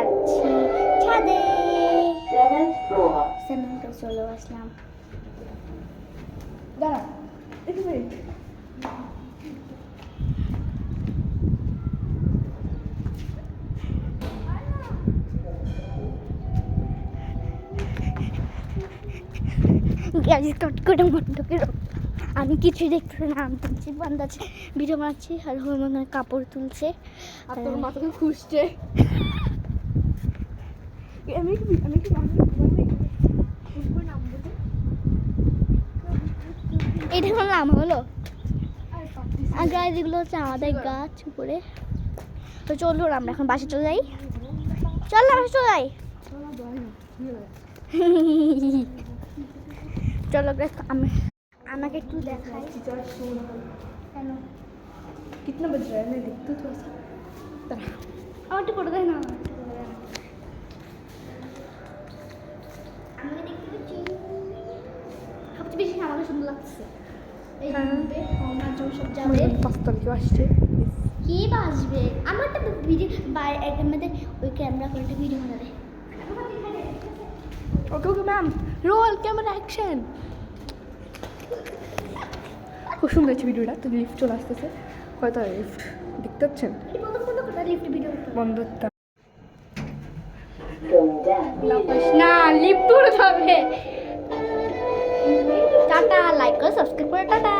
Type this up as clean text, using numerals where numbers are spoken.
যাচ্ছি ছাদে। সেমেন্টে চলে আসলাম। দাঁড়া একটু মিনিট। আমি কিছু দেখতে না, আমি তুলছি বান্দাছে ভিডিও বানাচ্ছি আর হনুমানের কাপড় তুলছে আর তোর মাথাকে খুঁজছে। আমি কি এটা হলো নাম হলো। আর গাছ এগুলো হচ্ছে আমাদের গাছ উপরে। তো চলো আমরা এখন বাসে চলে যাই। চল না বাসে চলে যাই। চলো আমি আমাকে একটু দেখাই। কেন कितना बज रहा है मैं देखती हूँ थोड़ा सा। আমার একটু করে দেয় না। আমি দেখতে পাচ্ছি সবচেয়ে বেশি আমাকে সুন্দর লাগছে। এই ঘুরবে আমার জন্য সব যাবে। পাঁচটা কেউ আসছে। কে বাসবে? আমার একটা ভিডিও একদম মধ্যে ওই ক্যামেরা করে একটা ভিডিও বানাবে। Okay okay ma'am roll camera action. খুব সুন্দর হচ্ছে ভিডিওটা। তো লিফট চলে আসতেছে। হয়তো লিফট দেখতে পাচ্ছেন লিফট ভিডিও বন্ধ না লিফট উড়ে যাবে। টাটা, লাইক করে সাবস্ক্রাইব করে টাটা।